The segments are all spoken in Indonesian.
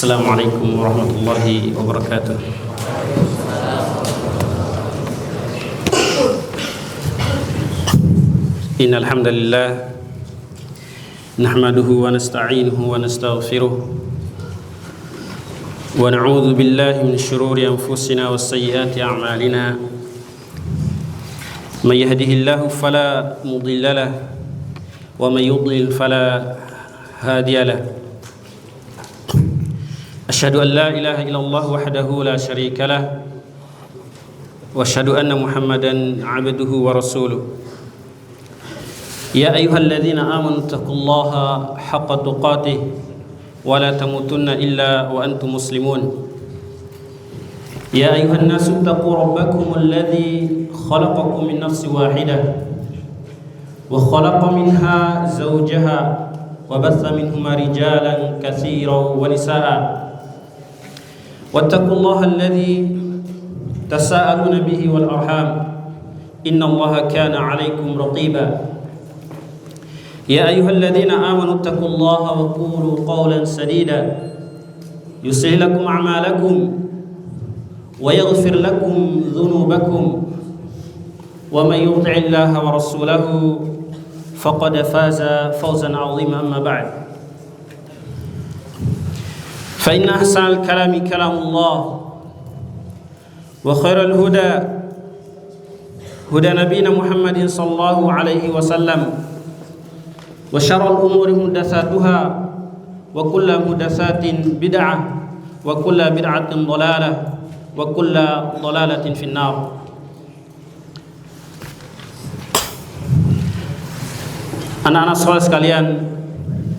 Assalamualaikum warahmatullahi wabarakatuh. Innal hamdalillah nahmaduhu wa nasta'inuhu wa nastaghfiruh wa na'udzu billahi min shururi anfusina was sayyiati a'malina. May yahdihillahu fala mudilla lahu wa may yudlil fala hadiya lahu. Asyhadu an la ilaha illallah wahdahu la syarika lah wa asyhadu anna Muhammadan 'abduhu wa rasuluh. Ya ayyuhalladzina amanu taqullaha haqqa tuqatih wa la tamutunna illa wa antum muslimun. Ya ayyuhan nasu taqu rabbakumul ladzi khalaqakum min nafsin wahidah wa khalaqa minha zawjaha wa batha minhuma rijalan katsiran wa nisaa'a. Wattaqullaha alladzi tasaaluna bihi wal arham innallaha kana 'alaikum raqiba. Ya ayyuhalladzina amanu taqullaha wa qulu qawlan sadida yuslih lakum a'malakum wa yaghfir lakum dhunubakum wa may yuti'illaha wa rasulahu faqad faza fawzan 'azima. Amma ba'd. Fa inna ahsanal kalami kalamullah wa khairal huda huda nabiyina Muhammadin sallallahu alaihi wasallam wa syarrul umuri muhdatsatuha wa kullu muhdatsatin bid'ah wa kullu bid'atin dhalalah wa kullu dhalalatin finnar. Anak-anak sekalian sekalian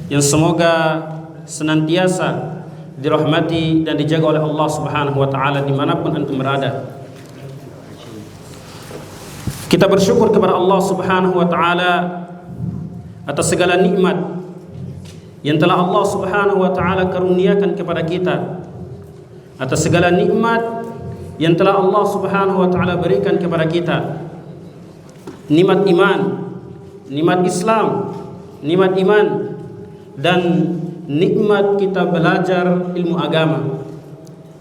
yang semoga senantiasa dirahmati dan dijaga oleh Allah Subhanahu wa taala dimanapun antum berada. Kita bersyukur kepada Allah Subhanahu wa taala atas segala nikmat yang telah Allah Subhanahu wa taala karuniakan kepada kita, atas segala nikmat yang telah Allah Subhanahu wa taala berikan kepada kita. Nikmat iman, nikmat Islam, nikmat iman, dan nikmat kita belajar ilmu agama.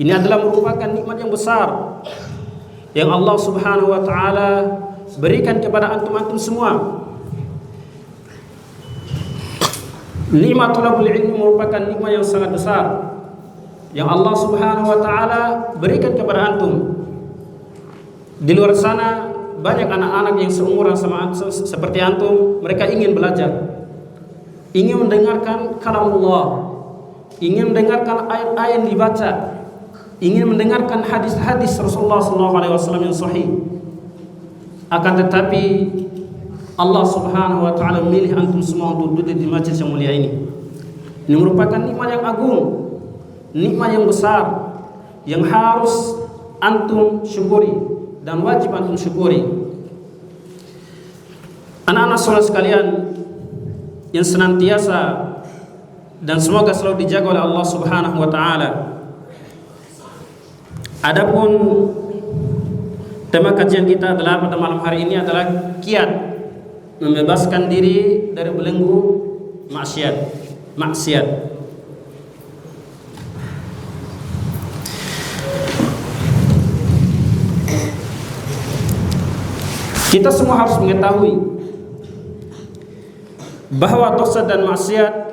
Ini adalah merupakan nikmat yang besar yang Allah Subhanahu wa taala berikan kepada antum-antum semua. Nikmat talabul ilmi merupakan nikmat yang sangat besar yang Allah Subhanahu wa taala berikan kepada antum. Di luar sana banyak anak-anak yang seumuran sama seperti antum, mereka ingin belajar, ingin mendengarkan kalamullah, ingin mendengarkan ayat-ayat dibaca, ingin mendengarkan hadis-hadis Rasulullah SAW yang sahih. Akan tetapi Allah Subhanahu wa taala memilih antum semua untuk duduk di majlis yang mulia ini. Ini merupakan nikmat yang agung, nikmat yang besar yang harus antum syukuri dan wajib antum syukuri. Anak-anak saudara sekalian yang senantiasa dan semoga selalu dijaga oleh Allah Subhanahu wa taala. Adapun tema kajian kita adalah pada malam hari ini adalah kiat membebaskan diri dari belenggu maksiat. Kita semua harus mengetahui bahwa dosa dan maksiat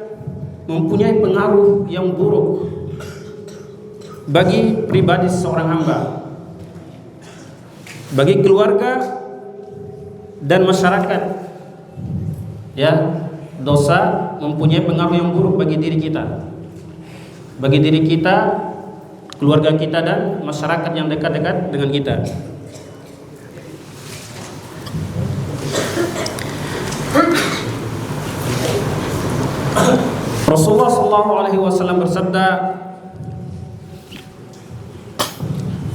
mempunyai pengaruh yang buruk bagi pribadi seorang hamba, bagi keluarga dan masyarakat. Ya, dosa mempunyai pengaruh yang buruk bagi diri kita, keluarga kita dan masyarakat yang dekat-dekat dengan kita. Rasulullah SAW bersabda,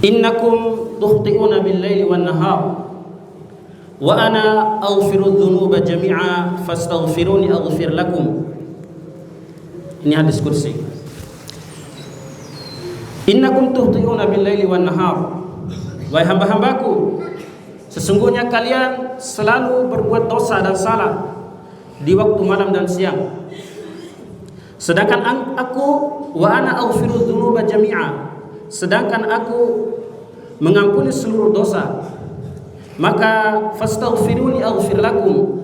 "Innakum tukhti'una bil-laili wan-nahar wa ana aghfiru dzunuba jami'a fastaghfiruni aghfir lakum." Ini hadis qudsi. Innakum tukhti'una bil-laili wan-nahar. Wahai hamba-hambaku, sesungguhnya kalian selalu berbuat dosa dan salah di waktu malam dan siang. Sedangkan aku wa ana aghfiru dzunuba jami'a, sedangkan aku mengampuni seluruh dosa. Maka fastaghfiruni aghfir lakum,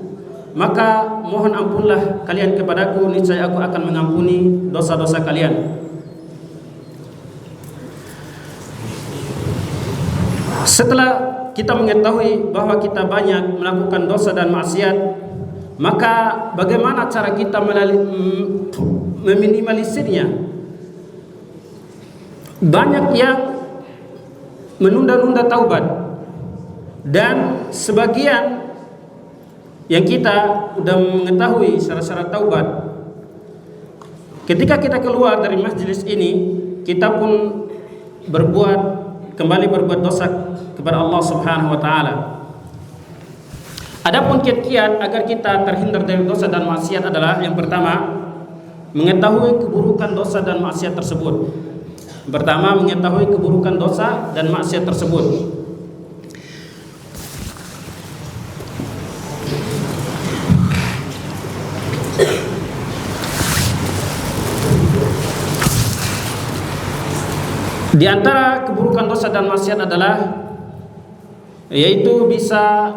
maka mohon ampunlah kalian kepadaku, niscaya aku akan mengampuni dosa-dosa kalian. Setelah kita mengetahui bahwa kita banyak melakukan dosa dan maksiat, maka bagaimana cara kita meminimalisirnya? Banyak yang menunda-nunda taubat, dan sebagian yang kita sudah mengetahui syarat-syarat taubat. Ketika kita keluar dari majelis ini, kita pun kembali berbuat dosa kepada Allah Subhanahu wa taala. Adapun kiat-kiat agar kita terhindar dari dosa dan maksiat adalah, yang pertama, mengetahui keburukan dosa dan maksiat tersebut. Pertama, mengetahui keburukan dosa dan maksiat tersebut. Di antara keburukan dosa dan maksiat adalah, yaitu bisa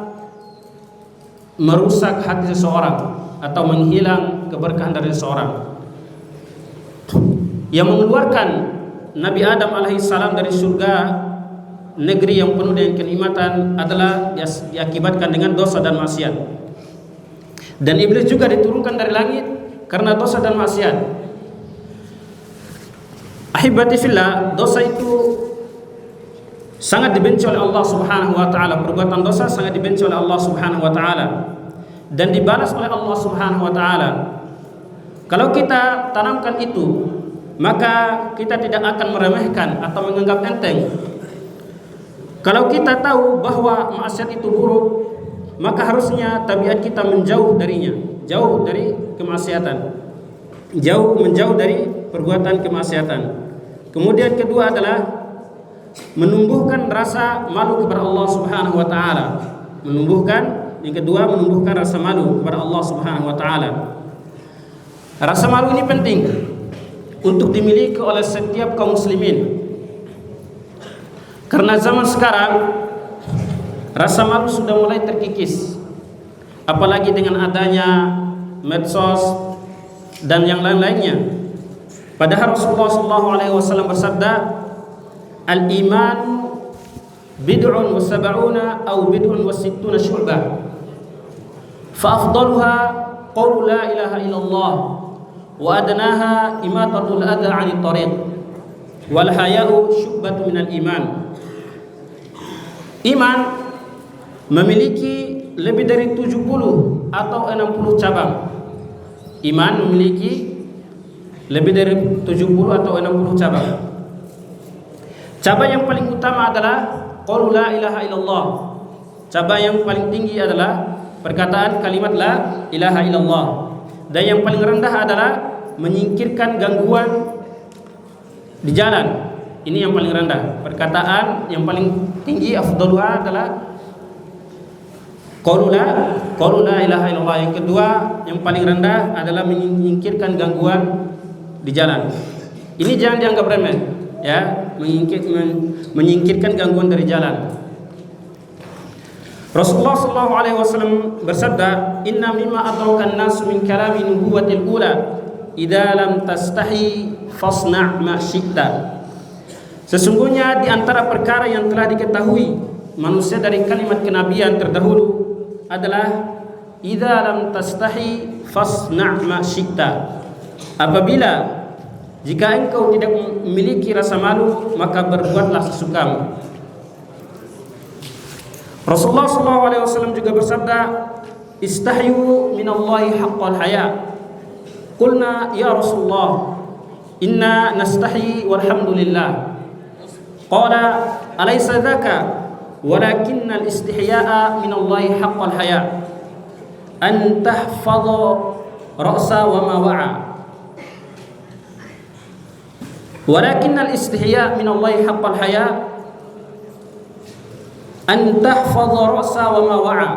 merusak hati seseorang atau menghilang keberkahan dari seseorang. Yang mengeluarkan Nabi Adam alaihissalam dari surga, negeri yang penuh dengan kenikmatan, adalah diakibatkan dengan dosa dan maksiat. Dan iblis juga diturunkan dari langit karena dosa dan maksiat. Ahibati fillah, dosa itu sangat dibenci oleh Allah Subhanahu wa taala. Perbuatan dosa sangat dibenci oleh Allah Subhanahu wa taala dan dibalas oleh Allah Subhanahu wa taala. Kalau kita tanamkan itu, maka kita tidak akan meremehkan atau menganggap enteng. Kalau kita tahu bahwa maksiat itu buruk, maka harusnya tabiat kita menjauh darinya, jauh dari kemaksiatan, menjauh dari perbuatan kemaksiatan. Kemudian kedua adalah menumbuhkan rasa malu kepada Allah Subhanahu wa taala. Yang kedua menumbuhkan rasa malu kepada Allah Subhanahu wa taala. Rasa malu ini penting untuk dimiliki oleh setiap kaum muslimin. Karena zaman sekarang rasa malu sudah mulai terkikis. Apalagi dengan adanya medsos dan yang lain-lainnya. Padahal Rasulullah SAW bersabda, al-iman bid'un wa sab'una aw bid'un wa sittuna syu'bah, fa afdaluha qawlu la ilaha illallah wa adnaha imatatul adha 'anit tariq wal haya'u syu'batun minal iman. Iman memiliki lebih dari 70 atau 60 cabang. Iman memiliki lebih dari 70 atau 60 cabang. Cabang yang paling utama adalah qaulu la ilaha illallah. Cabang yang paling tinggi adalah perkataan kalimat la ilaha illallah. Dan yang paling rendah adalah menyingkirkan gangguan di jalan. Ini yang paling rendah. Perkataan yang paling tinggi afdaluha adalah qaulu la ilaha illallah. Yang kedua yang paling rendah adalah menyingkirkan gangguan di jalan. Ini jangan dianggap remeh, ya, menyingkirkan gangguan dari jalan. Rasulullah SAW bersabda, "Inna mimma adrakan nasu min kalami nubuwatil ula, idza lam tastahi fasna' ma syi'ta." Sesungguhnya di antara perkara yang telah diketahui manusia dari kalimat kenabian terdahulu adalah idza lam tastahi fasna' ma syi'ta. Apabila jika engkau tidak memiliki rasa malu, maka berbuatlah sesukamu. Rasulullah SAW juga bersabda, istahyu minallahi haqqal haya. Qulna ya Rasulullah, inna nastahi walhamdulillah. Qala alaysa dzaka walakinna al-istihya'a minallahi haqqal haya, an tahfadha ra'sa wa ma wa'a. ولكن الاستحياء من الله حق الحياء أن تحفظ رأس وما وعى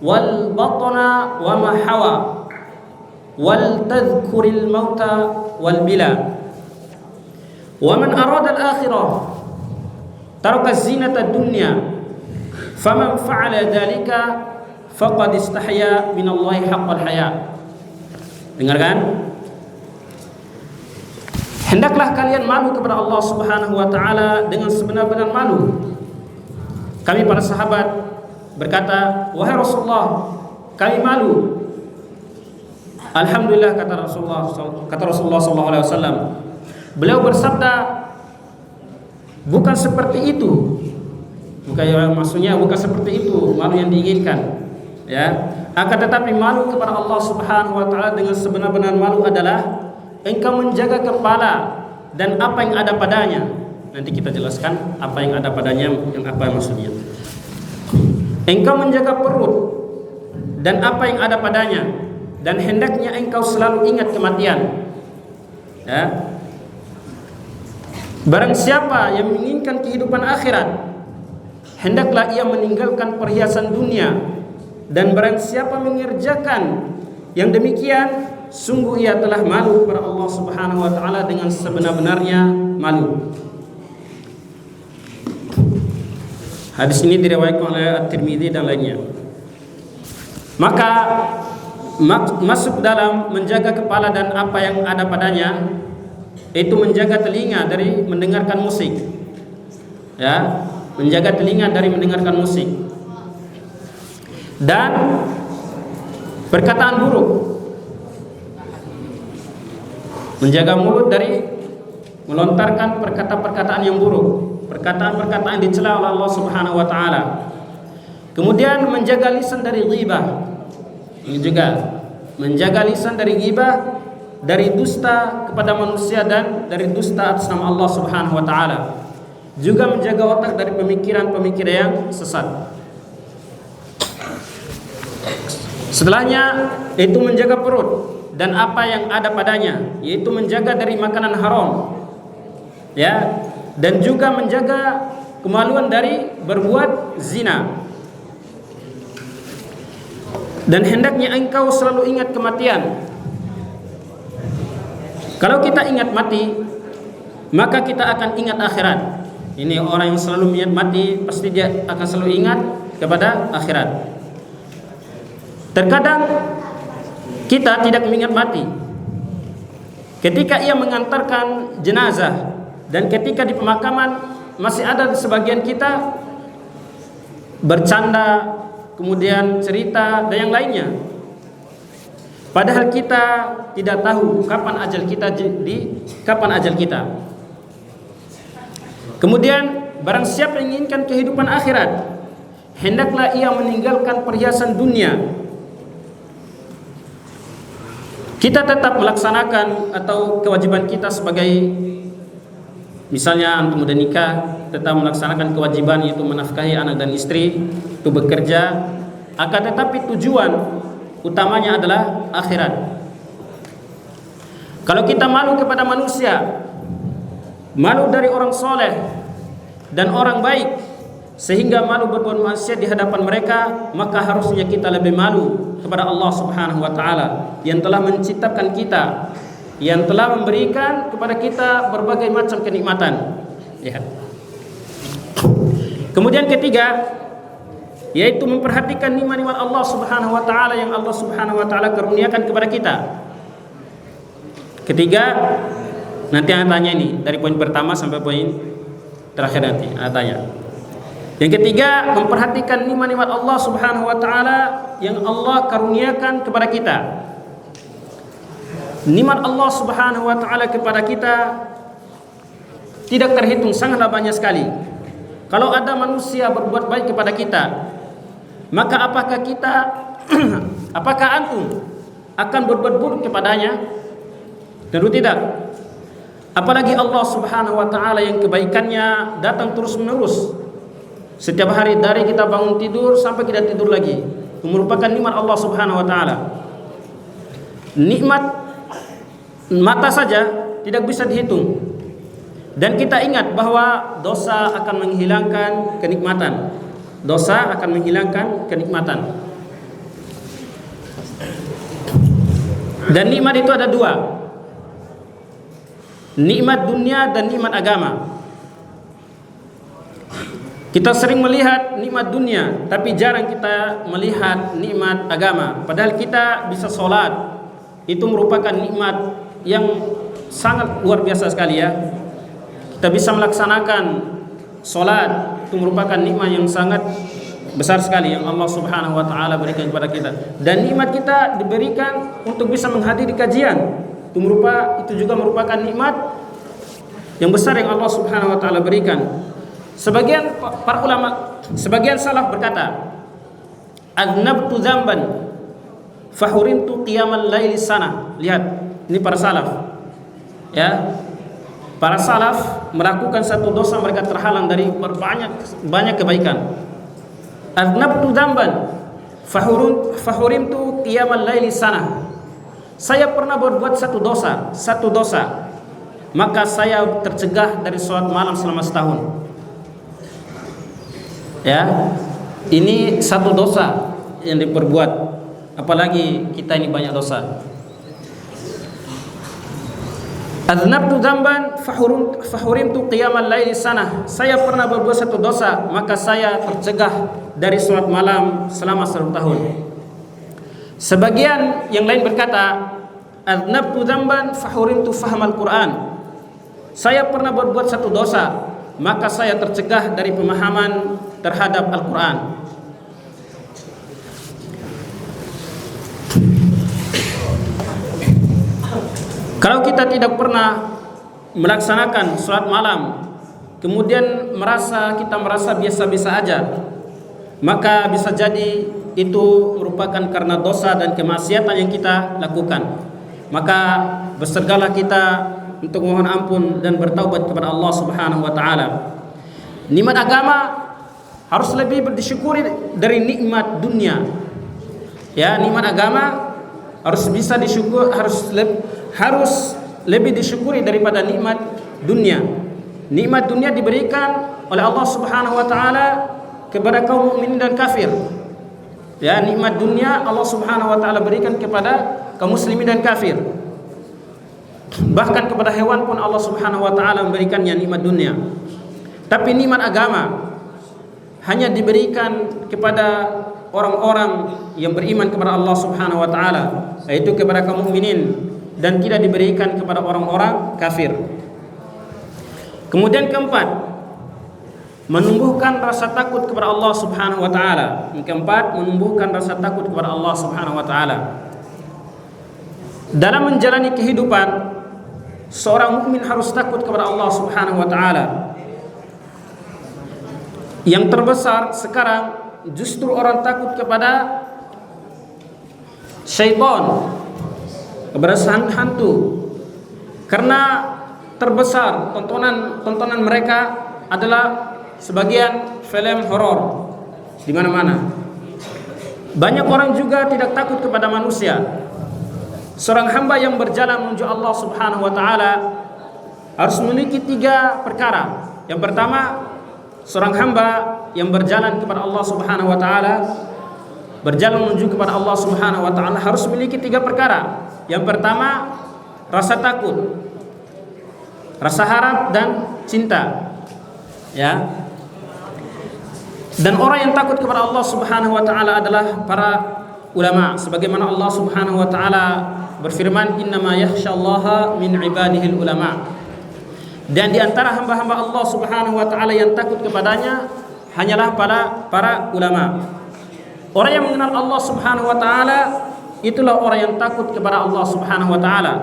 والبطن وما حوى wal tadhkuril mauta wal bila. Wa man arada al-akhirah taraka zinata dunya faman fa'ala dhalika faqad istahya min Allah haqqal haya. Dengarkan. Hendaklah kalian malu kepada Allah Subhanahu wa taala dengan sebenar-benar malu. Kami para sahabat berkata, "Wahai Rasulullah, kami malu." Alhamdulillah, kata Rasulullah sallallahu alaihi wasallam. Beliau bersabda, bukan seperti itu. Maksudnya bukan seperti itu malu yang diinginkan, ya. Akan tetapi malu kepada Allah Subhanahu wa taala dengan sebenar-benar malu adalah engkau menjaga kepala dan apa yang ada padanya. Nanti kita jelaskan apa yang ada padanya, yang apa maksudnya. Engkau menjaga perut dan apa yang ada padanya, dan hendaknya engkau selalu ingat kematian, ya. Barang siapa yang menginginkan kehidupan akhirat, hendaklah ia meninggalkan perhiasan dunia, dan barang siapa mengerjakan yang demikian, sungguh ia telah malu kepada Allah Subhanahu wa taala dengan sebenar-benarnya malu. Hadis ini diriwayatkan oleh At-Tirmidzi dan lainnya. Maka masuk dalam menjaga kepala dan apa yang ada padanya, itu menjaga telinga dari mendengarkan musik, ya, menjaga telinga dari mendengarkan musik, dan perkataan buruk, menjaga mulut dari melontarkan perkataan yang buruk, perkataan-perkataan dicela oleh Allah Subhanahu wa taala. Kemudian menjaga lisan dari ghibah. Ini juga menjaga lisan dari ghibah, dari dusta kepada manusia dan dari dusta atas nama Allah Subhanahu wa taala. Juga menjaga otak dari pemikiran-pemikiran yang sesat. Setelahnya itu menjaga perut dan apa yang ada padanya, yaitu menjaga dari makanan haram, ya, dan juga menjaga kemaluan dari berbuat zina. Dan hendaknya engkau selalu ingat kematian. Kalau kita ingat mati, maka kita akan ingat akhirat. Ini orang yang selalu ingat mati, pasti dia akan selalu ingat kepada akhirat. Terkadang kita tidak mengingat mati. Ketika ia mengantarkan jenazah dan ketika di pemakaman, masih ada sebagian kita bercanda, kemudian cerita dan yang lainnya. Padahal kita tidak tahu kapan ajal kita. Kemudian barang siapa yang menginginkan kehidupan akhirat, hendaklah ia meninggalkan perhiasan dunia. Kita tetap melaksanakan atau kewajiban kita sebagai, misalnya antum udah nikah, tetap melaksanakan kewajiban yaitu menafkahi anak dan istri, itu bekerja. Akan tetapi tujuan utamanya adalah akhirat. Kalau kita malu kepada manusia, malu dari orang soleh dan orang baik, sehingga malu berbuat maksiat di hadapan mereka, maka harusnya kita lebih malu kepada Allah Subhanahu wa taala yang telah menciptakan kita, yang telah memberikan kepada kita berbagai macam kenikmatan, ya. Kemudian ketiga, yaitu memperhatikan nikmat-nikmat Allah Subhanahu wa taala yang Allah Subhanahu wa taala karuniakan kepada kita. Ketiga, nanti saya tanya ini dari poin pertama sampai poin terakhir nanti saya tanya. Yang ketiga, memperhatikan nikmat-nikmat Allah Subhanahu wa taala yang Allah karuniakan kepada kita. Nikmat Allah Subhanahu wa taala kepada kita tidak terhitung, sangatlah banyak sekali. Kalau ada manusia berbuat baik kepada kita, maka apakah antum akan berbuat buruk kepadanya? Tentu tidak. Apalagi Allah Subhanahu wa taala yang kebaikannya datang terus-menerus. Setiap hari dari kita bangun tidur sampai kita tidur lagi, itu merupakan nikmat Allah Subhanahu wa taala. Nikmat mata saja tidak bisa dihitung. Dan kita ingat bahwa dosa akan menghilangkan kenikmatan. Dosa akan menghilangkan kenikmatan. Dan nikmat itu ada dua, nikmat dunia dan nikmat agama. Kita sering melihat nikmat dunia, tapi jarang kita melihat nikmat agama. Padahal kita bisa sholat, itu merupakan nikmat yang sangat luar biasa sekali ya. Kita bisa melaksanakan sholat, itu merupakan nikmat yang sangat besar sekali yang Allah Subhanahu wa Ta'ala berikan kepada kita. Dan nikmat kita diberikan untuk bisa menghadiri kajian, itu juga merupakan nikmat yang besar yang Allah Subhanahu wa Ta'ala berikan. Sebagian para ulama, sebagian salaf berkata, "Adnabtu dzamban fahurimtu qiyamal laili sana." Lihat, ini para salaf. Ya. Para salaf melakukan satu dosa, mereka terhalang dari banyak kebaikan. Adnabtu dzamban fahurimtu qiyamal laili sana. Saya pernah berbuat satu dosa, maka saya tercegah dari sholat malam selama setahun. Ya, ini satu dosa yang diperbuat, apalagi kita ini banyak dosa. Adnabtu dzamban fahurimtu qiyamal laili sana. Saya pernah berbuat satu dosa, maka saya tercegah dari sholat malam selama 1 tahun. Sebagian yang lain berkata, adnabtu dzamban fahurimtu fahmal Quran. Saya pernah berbuat satu dosa, maka saya tercegah dari pemahaman terhadap Al-Quran. Kalau kita tidak pernah melaksanakan sholat malam, kemudian kita merasa biasa-biasa aja, maka bisa jadi itu merupakan karena dosa dan kemaksiatan yang kita lakukan. Maka bersegeralah kita untuk mohon ampun dan bertaubat kepada Allah Subhanahu wa Ta'ala. Nikmat agama harus lebih disyukuri dari nikmat dunia. Ya, nikmat agama harus bisa disyukur, harus lebih disyukuri daripada nikmat dunia. Nikmat dunia diberikan oleh Allah Subhanahu wa Ta'ala kepada kaum mukminin dan kafir. Ya, nikmat dunia Allah Subhanahu wa Ta'ala berikan kepada kaum muslimin dan kafir. Bahkan kepada hewan pun Allah Subhanahu wa Ta'ala memberikannya nikmat dunia. Tapi nikmat agama hanya diberikan kepada orang-orang yang beriman kepada Allah Subhanahu wa Ta'ala, yaitu kepada kaum mukminin, dan tidak diberikan kepada orang-orang kafir. Kemudian keempat, menumbuhkan rasa takut kepada Allah Subhanahu wa Ta'ala. Keempat, menumbuhkan rasa takut kepada Allah Subhanahu wa Ta'ala. Dalam menjalani kehidupan, seorang mukmin harus takut kepada Allah Subhanahu wa Ta'ala. Yang terbesar sekarang justru orang takut kepada syaitan, kepada hantu. Karena terbesar tontonan mereka adalah sebagian film horor di mana-mana. Banyak orang juga tidak takut kepada manusia. Seorang hamba yang berjalan menuju Allah Subhanahu wa Ta'ala harus memiliki 3 perkara. Yang pertama, seorang hamba yang berjalan kepada Allah Subhanahu wa Ta'ala, berjalan menuju kepada Allah Subhanahu wa Ta'ala, harus memiliki 3 perkara. Yang pertama, rasa takut, rasa harap dan cinta. Ya. Dan orang yang takut kepada Allah Subhanahu wa Ta'ala adalah para ulama, sebagaimana Allah Subhanahu wa Ta'ala berfirman, innama yakhsyallaha min ibadihil ulama. Dan di antara hamba-hamba Allah Subhanahu wa Ta'ala yang takut kepadanya hanyalah para ulama. Orang yang mengenal Allah Subhanahu wa Ta'ala, itulah orang yang takut kepada Allah Subhanahu wa Ta'ala.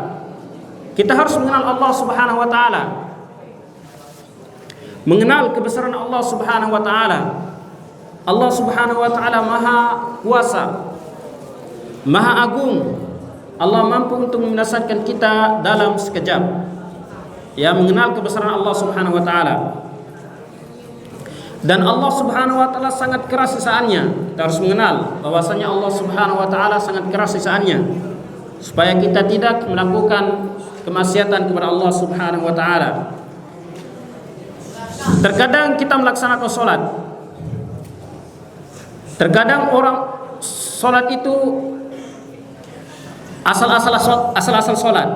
Kita harus mengenal Allah Subhanahu wa Ta'ala, mengenal kebesaran Allah Subhanahu wa Ta'ala. Allah Subhanahu wa Ta'ala Maha Kuasa, Maha Agung. Allah mampu untuk membinasakan kita dalam sekejap. Ya, mengenal kebesaran Allah Subhanahu wa Ta'ala. Dan Allah Subhanahu wa Ta'ala sangat keras sisaannya. Kita harus mengenal bahwasanya Allah Subhanahu wa Ta'ala sangat keras sisaannya, supaya kita tidak melakukan kemaksiatan kepada Allah Subhanahu wa Ta'ala. Terkadang kita melaksanakan sholat, terkadang orang sholat itu asal-asal sholat,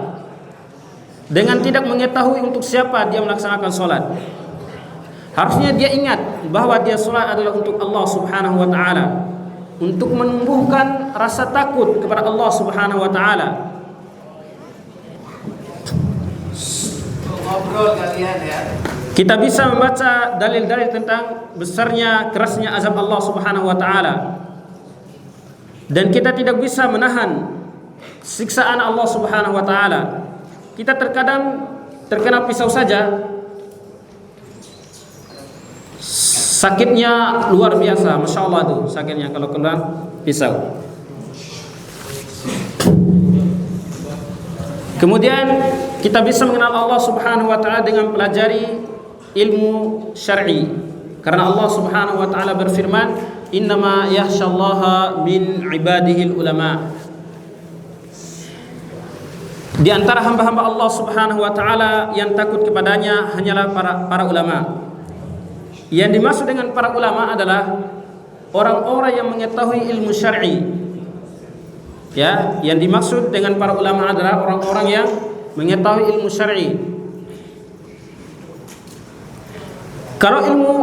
dengan tidak mengetahui untuk siapa dia melaksanakan sholat. Harusnya dia ingat bahwa dia sholat adalah untuk Allah Subhanahu wa Ta'ala, untuk menumbuhkan rasa takut kepada Allah Subhanahu wa Ta'ala. Ngobrol kalian ya. Kita bisa membaca dalil-dalil tentang besarnya, kerasnya azab Allah Subhanahu wa Ta'ala, dan kita tidak bisa menahan siksaan Allah Subhanahu wa Ta'ala. Kita terkadang terkena pisau saja, sakitnya luar biasa, Masya Allah tuh sakitnya kalau kena pisau. Kemudian kita bisa mengenal Allah Subhanahu wa Ta'ala dengan pelajari ilmu syar'i, karena Allah Subhanahu wa Ta'ala berfirman, innama yakhsyallaha min ibadihil ulama. Di antara hamba-hamba Allah Subhanahu wa Ta'ala yang takut kepadanya hanyalah para ulama. Yang dimaksud dengan para ulama adalah orang-orang yang mengetahui ilmu syar'i. Ya, yang dimaksud dengan para ulama adalah orang-orang yang mengetahui ilmu syar'i. Kalau ilmu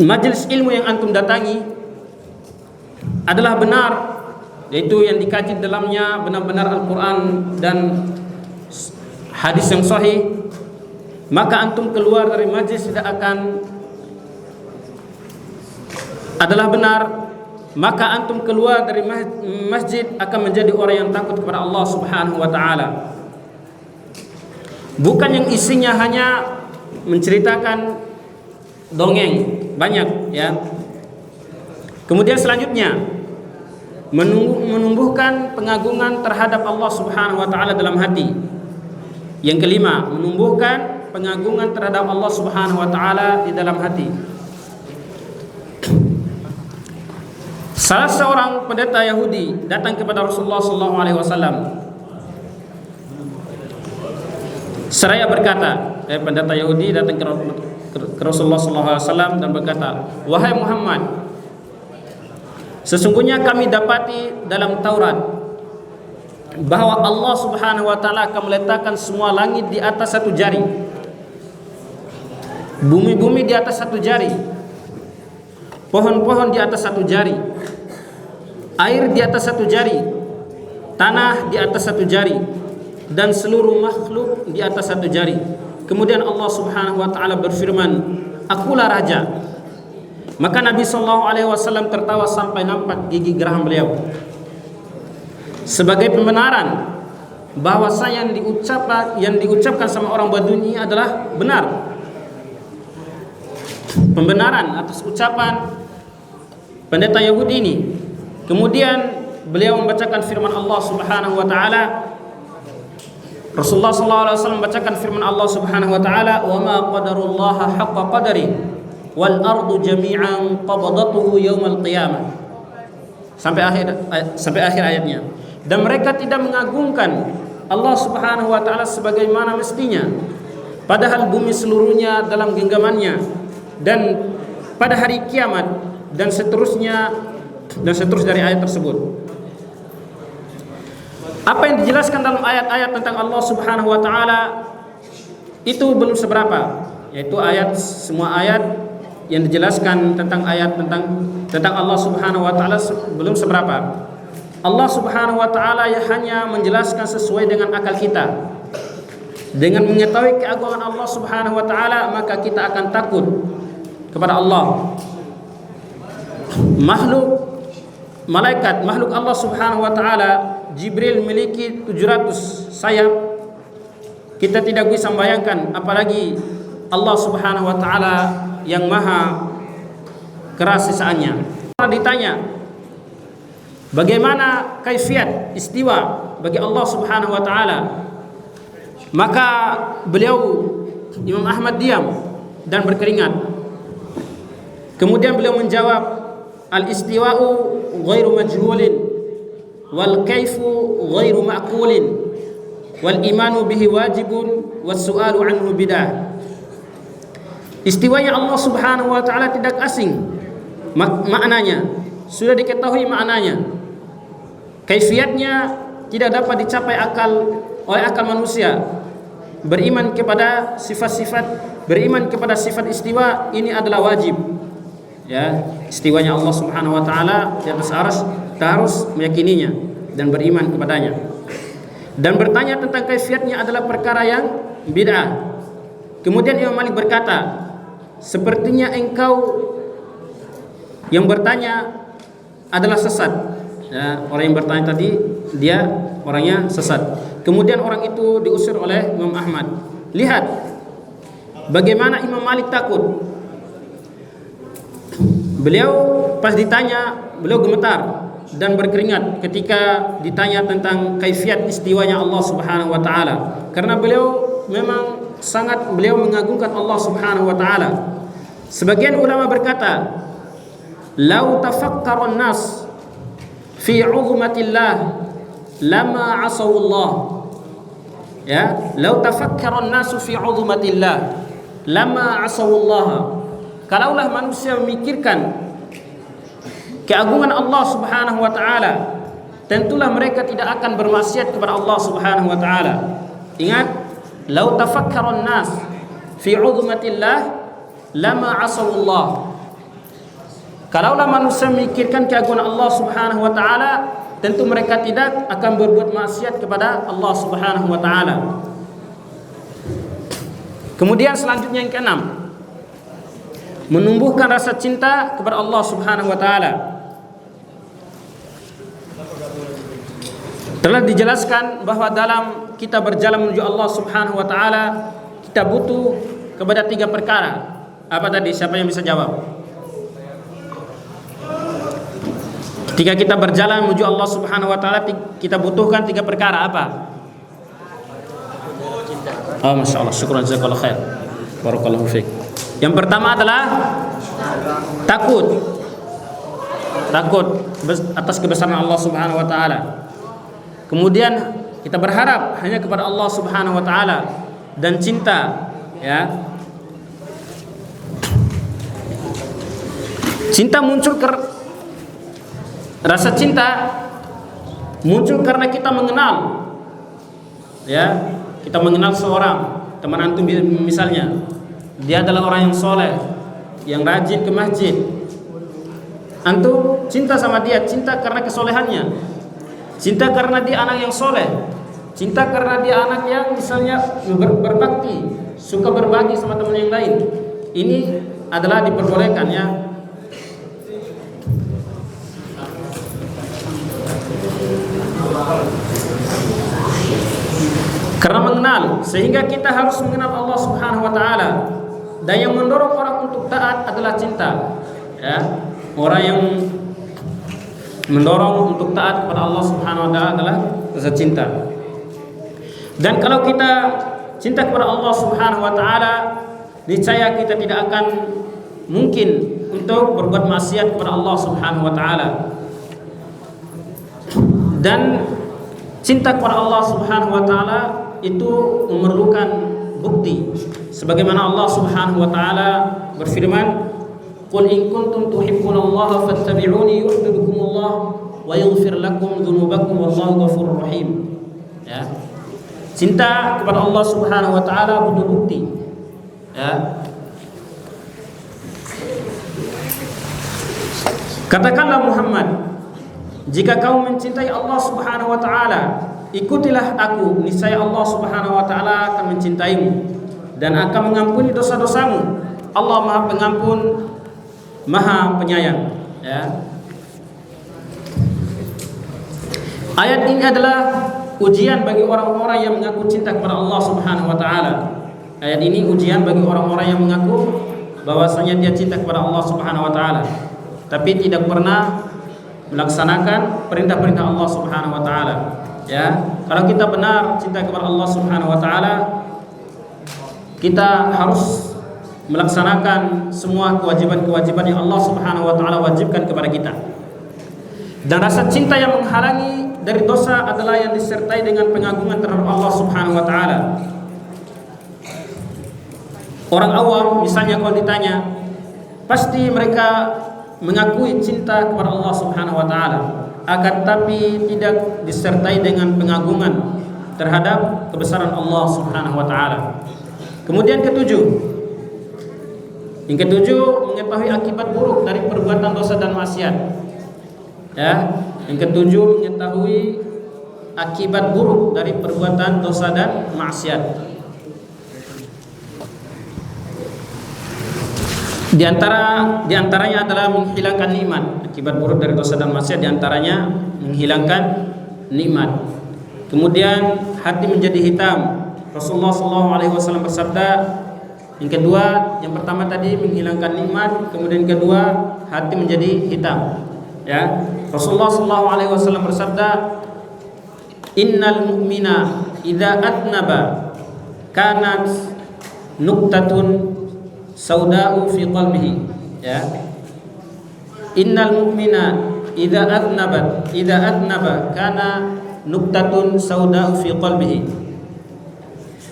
majelis ilmu yang antum datangi adalah benar, yaitu yang dikaji dalamnya benar-benar Al-Quran dan hadis yang sahih, maka antum keluar dari majlis tidak akan adalah benar. Maka antum keluar dari masjid akan menjadi orang yang takut kepada Allah Subhanahu wa Ta'ala, bukan yang isinya hanya menceritakan dongeng banyak, ya. Kemudian selanjutnya menumbuhkan pengagungan terhadap Allah Subhanahu wa Ta'ala dalam hati. Yang kelima, menumbuhkan pengagungan terhadap Allah Subhanahu wa Ta'ala di dalam hati. Salah seorang pendeta Yahudi datang kepada Rasulullah SAW. Seraya berkata, pendeta Yahudi datang ke Rasulullah SAW dan berkata, wahai Muhammad, sesungguhnya kami dapati dalam Taurat bahwa Allah Subhanahu wa Ta'ala akan meletakkan semua langit di atas satu jari, bumi-bumi di atas satu jari, pohon-pohon di atas satu jari, air di atas satu jari, tanah di atas satu jari, dan seluruh makhluk di atas satu jari. Kemudian Allah Subhanahu wa Ta'ala berfirman, akulah raja. Maka Nabi SAW tertawa sampai nampak gigi geraham beliau, sebagai pembenaran bahwa yang diucapkan sama orang Badui adalah benar. Pembenaran atas ucapan pendeta Yahudi ini. Kemudian beliau membacakan firman Allah Subhanahu wa Ta'ala. Rasulullah SAW membacakan firman Allah Subhanahu wa Ta'ala, "Wa ma qadarullaha haqqa qadari wal ardu jami'an qabdatuhu yaumal qiyamah." Sampai akhir ayatnya. Dan mereka tidak mengagungkan Allah Subhanahu wa Ta'ala sebagaimana mestinya, padahal bumi seluruhnya dalam genggamannya, dan pada hari kiamat, dan seterusnya dari ayat tersebut. Apa yang dijelaskan dalam ayat-ayat tentang Allah Subhanahu wa Ta'ala itu belum seberapa, yaitu semua ayat yang dijelaskan tentang tentang Allah Subhanahu wa Ta'ala belum seberapa. Allah Subhanahu wa Ta'ala hanya menjelaskan sesuai dengan akal kita. Dengan mengetahui keagungan Allah Subhanahu wa Ta'ala, maka kita akan takut kepada Allah. Malaikat makhluk Allah Subhanahu wa Ta'ala, Jibril memiliki 700 sayap. Kita tidak bisa membayangkan, apalagi Allah Subhanahu wa Ta'ala yang maha keras sisaannya. Ditanya, bagaimana kaifiat istiwa bagi Allah Subhanahu wa Ta'ala? Maka beliau, Imam Ahmad, diam dan berkeringat. Kemudian beliau menjawab, al-istiwa'u ghairu majhulin wal kaifu ghairu ma'qulin wal imanu bihi wajibun was su'alu anhu bid'ah. Istiwanya Allah Subhanahu wa Ta'ala tidak asing maknanya, sudah diketahui maknanya. kaifiatnya tidak dapat dicapai oleh akal manusia. Beriman kepada sifat istiwa ini adalah wajib. Ya, istiwanya Allah Subhanahu wa taala di atas arsy, kita harus meyakininya dan beriman kepadanya. Dan bertanya tentang kaifiatnya adalah perkara yang bid'ah. Kemudian Imam Malik berkata, sepertinya engkau yang bertanya adalah sesat. Ya, orang yang bertanya tadi dia orangnya sesat. Kemudian orang itu diusir oleh Imam Ahmad. Lihat bagaimana Imam Malik takut. Beliau pas ditanya, beliau gemetar dan berkeringat ketika ditanya tentang kaifiat istiwanya Allah Subhanahu wa taala. Karena beliau memang beliau mengagungkan Allah Subhanahu wa taala. Sebagian ulama berkata, "Lau tafakkara an-nas fi 'uzmatillah lama 'asawullah." Ya, "Lau tafakkara an-nasu fi 'uzmatillah lama 'asawullah." Kalaulah manusia memikirkan keagungan Allah Subhanahu wa taala, tentulah mereka tidak akan bermaksiat kepada Allah Subhanahu wa taala. Ingat, lau tafakkara an-nas fi 'uzmatillah lama 'asawullah. Kalaulah manusia memikirkan keagungan Allah Subhanahu wa taala, tentu mereka tidak akan berbuat maksiat kepada Allah Subhanahu wa taala. Kemudian selanjutnya yang keenam, menumbuhkan rasa cinta kepada Allah Subhanahu wa taala. Telah dijelaskan bahwa dalam kita berjalan menuju Allah Subhanahu wa taala, kita butuh kepada 3 perkara. Apa tadi? Siapa yang bisa jawab? Ketika kita berjalan menuju Allah Subhanahu wa taala, kita butuhkan 3 perkara. Apa? Oh, Masya Allah, syukur jazakallahu khair. Barakallahu fiik. Yang pertama adalah takut atas kebesaran Allah Subhanahu wa taala. Kemudian kita berharap hanya kepada Allah Subhanahu wa taala dan cinta, ya. Rasa cinta muncul karena kita mengenal, ya. Kita mengenal seorang teman antum misalnya, dia adalah orang yang soleh, yang rajin ke masjid. Antum cinta sama dia, cinta karena kesolehannya, cinta karena dia anak yang soleh, cinta karena dia anak yang misalnya berbakti, suka berbagi sama teman yang lain. Ini adalah diperbolehkan, ya. Karena mengenal, sehingga kita harus mengenal Allah Subhanahu wa taala. Dan yang mendorong orang untuk taat adalah cinta, ya. Orang yang mendorong untuk taat kepada Allah Subhanahu wa taala adalah rasa cinta. Dan kalau kita cinta kepada Allah Subhanahu wa taala, niscaya kita tidak akan mungkin untuk berbuat maksiat kepada Allah Subhanahu wa taala. Dan cinta kepada Allah Subhanahu wa taala itu memerlukan bukti. Sebagaimana Allah Subhanahu wa taala berfirman, "Qul in kuntum tuhibbunallaha fattabi'uni yuhibbukumullah wa yaghfir lakum dzunubakum wallahu ghafurur rahim." Ya. Cinta kepada Allah Subhanahu wa taala butuh bukti. Ya. Katakanlah Muhammad, jika kamu mencintai Allah Subhanahu wa taala, ikutilah aku, niscaya Allah Subhanahu wa taala akan mencintaimu dan akan mengampuni dosa-dosamu. Allah Maha Pengampun, Maha Penyayang, ya. Ayat ini adalah ujian bagi orang-orang yang mengaku cinta kepada Allah Subhanahu wa taala. Ayat ini ujian bagi orang-orang yang mengaku bahwasanya dia cinta kepada Allah Subhanahu wa taala, tapi tidak pernah melaksanakan perintah-perintah Allah Subhanahu wa taala. Ya, kalau kita benar cinta kepada Allah Subhanahu wa taala, kita harus melaksanakan semua kewajiban-kewajiban yang Allah Subhanahu wa taala wajibkan kepada kita. Dan rasa cinta yang menghalangi dari dosa adalah yang disertai dengan pengagungan terhadap Allah Subhanahu wa taala. Orang awam misalnya kalau ditanya, pasti mereka mengakui cinta kepada Allah Subhanahu wa taala. akan tapi tidak disertai dengan pengagungan terhadap kebesaran Allah Subhanahu wa taala. Kemudian yang ketujuh mengetahui akibat buruk dari perbuatan dosa dan maksiat. Ya, yang ketujuh mengetahui akibat buruk dari perbuatan dosa dan maksiat. Di antaranya adalah menghilangkan nikmat. Akibat buruk dari dosa dan maksiat di antaranya menghilangkan nikmat. Kemudian hati menjadi hitam. Rasulullah SAW bersabda, yang pertama tadi menghilangkan nikmat, kemudian kedua hati menjadi hitam. Ya, Rasulullah SAW bersabda, innal mu'mina idza atnaba kanat nuqtatun sauda'u fi qalbihi. Ya, innal mu'mina idza atnaba kana nuqtatun sauda'u fi qalbihi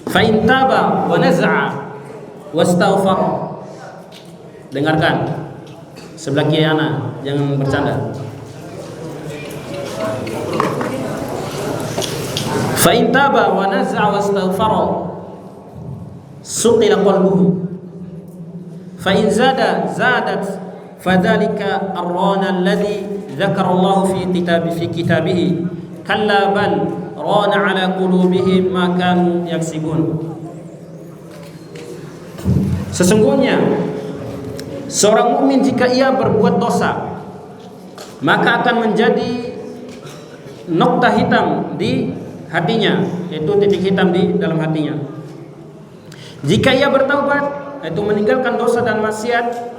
fa in taba wa naza'a wastaghfar. Dengarkan sebelah kiri ana, jangan bercanda. Fa in taba wa naza'a wastaghfara suqila qalbuhu fa in zadat fadzalika ar-rana alladhi dzakara Allah fi kitabihi kalla bal rana ala qulubihim ma kanu yaksibun. Sesungguhnya seorang mukmin jika ia berbuat dosa maka akan menjadi nokta hitam di hatinya, yaitu titik hitam di dalam hatinya. Jika ia bertaubat, yaitu meninggalkan dosa dan maksiat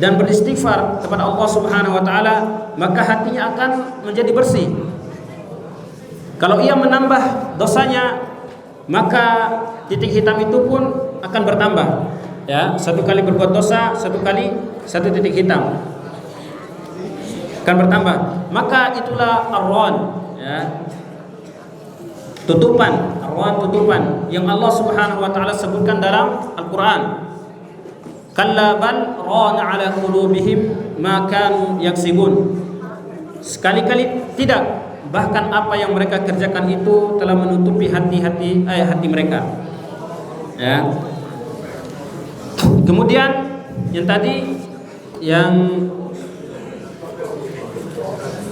dan beristighfar kepada Allah Subhanahu wa taala, maka hatinya akan menjadi bersih. Kalau ia menambah dosanya, maka titik hitam itu pun akan bertambah. Ya, satu kali berbuat dosa, satu titik hitam akan bertambah. Maka itulah ar-ran, ya, tutupan yang Allah Subhanahu wa taala sebutkan dalam Al-Qur'an. Kalla bal rana ala qulubihim ma kanu yaksibun. Sekali-kali tidak, bahkan apa yang mereka kerjakan itu telah menutupi hati mereka. Ya. Kemudian yang tadi yang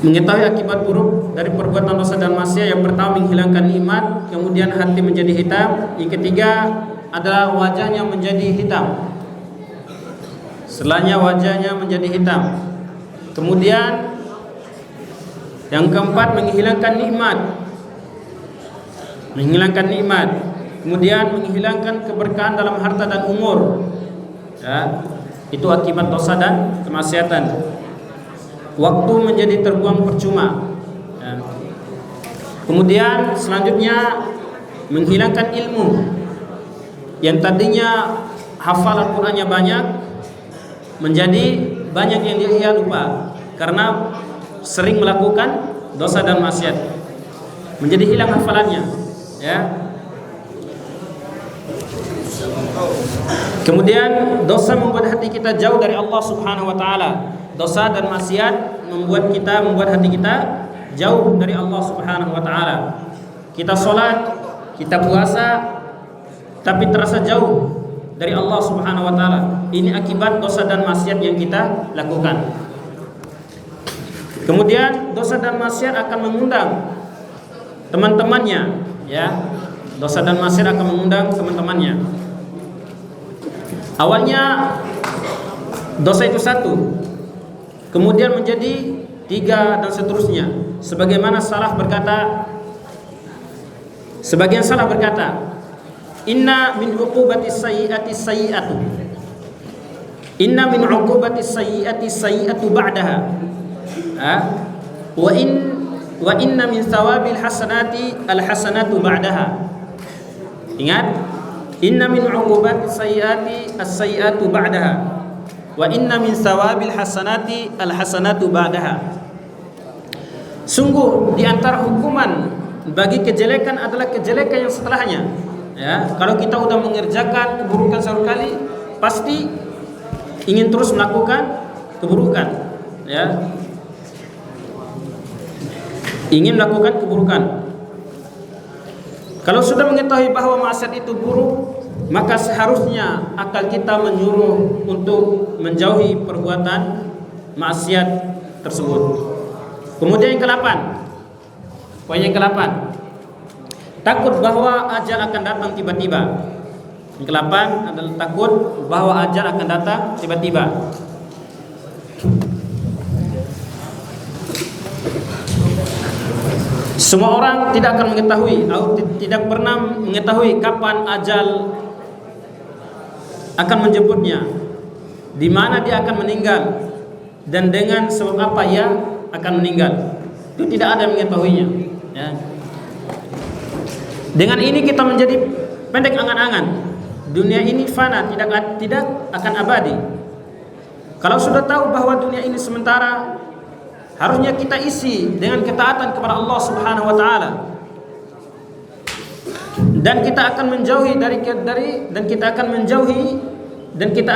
mengetahui akibat buruk dari perbuatan dosa dan maksiat, yang pertama menghilangkan nikmat, kemudian hati menjadi hitam, yang ketiga adalah wajahnya menjadi hitam. Setelahnya wajahnya menjadi hitam. Kemudian yang keempat menghilangkan nikmat. Kemudian menghilangkan keberkahan dalam harta dan umur. Ya, itu akibat dosa dan kemaksiatan. Waktu menjadi terbuang percuma. Ya. Kemudian selanjutnya menghilangkan ilmu. Yang tadinya hafal Al-Qur'annya banyak, menjadi banyak yang dia lupa karena sering melakukan dosa dan maksiat. Menjadi hilang hafalannya. Ya. Kemudian dosa membuat hati kita jauh dari Allah Subhanahu wa taala. Dosa dan maksiat membuat hati kita jauh dari Allah Subhanahu wa taala. Kita sholat, kita puasa, tapi terasa jauh dari Allah Subhanahu wa taala. Ini akibat dosa dan maksiat yang kita lakukan. Kemudian dosa dan maksiat akan mengundang teman-temannya, ya. Dosa dan maksiat akan mengundang teman-temannya. Awalnya dosa itu satu, kemudian menjadi tiga dan seterusnya. Sebagian salah berkata, inna min uqubatis sayyi'atu ba'daha. Wa inna min thawabil hasanati al-hasanatu ba'daha. Ingat, inna min uqubatis sayyi'ati as-sayyi'atu ba'daha. Wa inna min thawabil hasanati al-hasanatu ba'daha. Sungguh di antara hukuman bagi kejelekan adalah kejelekan yang setelahnya. Ya, kalau kita sudah mengerjakan keburukan satu kali, pasti ingin terus melakukan keburukan. Ya. ingin melakukan keburukan. Kalau sudah mengetahui bahwa maksiat itu buruk, maka seharusnya akal kita menyuruh untuk menjauhi perbuatan maksiat tersebut. Kemudian yang ke-8, poin yang ke-8, takut bahwa ajal akan datang tiba-tiba. Yang ke-8 adalah takut bahwa ajal akan datang tiba-tiba. Semua orang tidak akan mengetahui atau tidak pernah mengetahui kapan ajal akan menjemputnya, di mana dia akan meninggal, dan dengan sebab apa ia akan meninggal. Itu tidak ada yang mengetahuinya, ya. Dengan ini kita menjadi pendek angan-angan. Dunia ini fana, tidak akan abadi. Kalau sudah tahu bahwa dunia ini sementara, harusnya kita isi dengan ketaatan kepada Allah Subhanahu wa taala. Dan kita akan menjauhi dan kita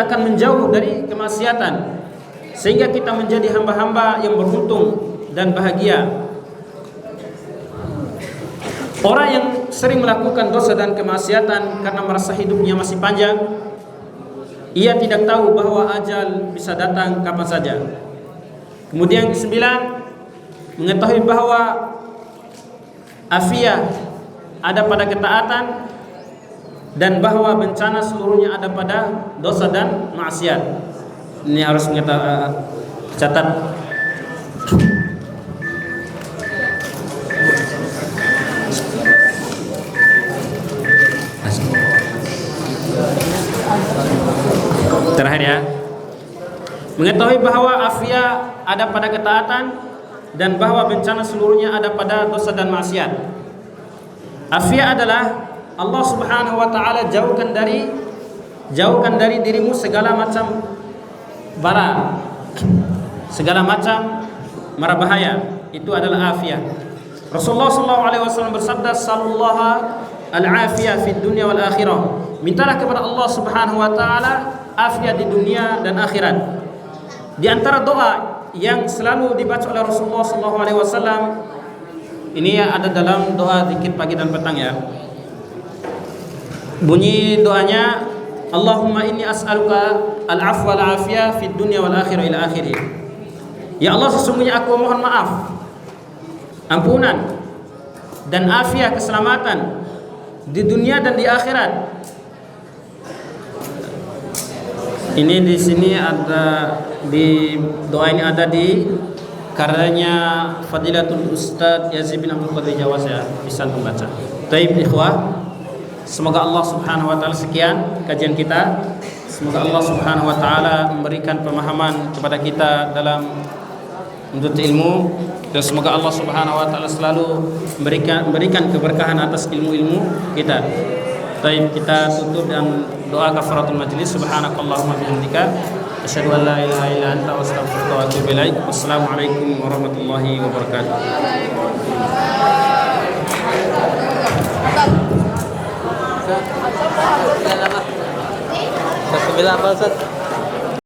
akan menjauh dari kemaksiatan, sehingga kita menjadi hamba-hamba yang beruntung dan bahagia. Orang yang sering melakukan dosa dan kemaksiatan karena merasa hidupnya masih panjang, ia tidak tahu bahwa ajal bisa datang kapan saja. Kemudian yang ke-9, mengetahui bahwa afiyah ada pada ketaatan, dan bahwa bencana seluruhnya ada pada dosa dan maksiat. Ini harus kita catat. Terakhir ya, mengetahui bahwa afiyah ada pada ketaatan, dan bahwa bencana seluruhnya ada pada dosa dan maksiat. Afiyah adalah Allah Subhanahu wa taala jauhkan dari dirimu segala macam bara, segala macam mara bahaya. Itu adalah afiyah. Rasulullah SAW bersabda, "Sallallahu al-afiyah fid dunya wal akhirah." Mintalah kepada Allah Subhanahu wa taala afiyah di dunia dan akhirat. Di antara doa yang selalu dibaca oleh Rasulullah SAW, ini ada dalam doa zikir pagi dan petang ya. Bunyi doanya, Allahumma inni as'aluka al-afwa wal afiyah fid dunya wal akhirah ila akhirih. Ya Allah, sesungguhnya aku mohon maaf, ampunan dan afiah, keselamatan di dunia dan di akhirat. Ini di sini ada, di doa ini ada di karyanya Fadilatul Ustadz Yazid bin Abdul Qadir Jawas ya, bisa membaca. Taib ikhwah, semoga Allah Subhanahu wa taala, sekian kajian kita. Semoga Allah Subhanahu wa taala memberikan pemahaman kepada kita dalam menuntut ilmu, dan semoga Allah Subhanahu wa taala selalu memberikan keberkahan atas ilmu-ilmu kita. Baik, kita tutup dengan doa kafaratul majlis. Subhanakallahumma bihamdika asyhadu an la ilaha illa anta astaghfiruka wa atubu ilaik. Wassalamualaikum warahmatullahi wabarakatuh. Ustaz, apa Ustaz?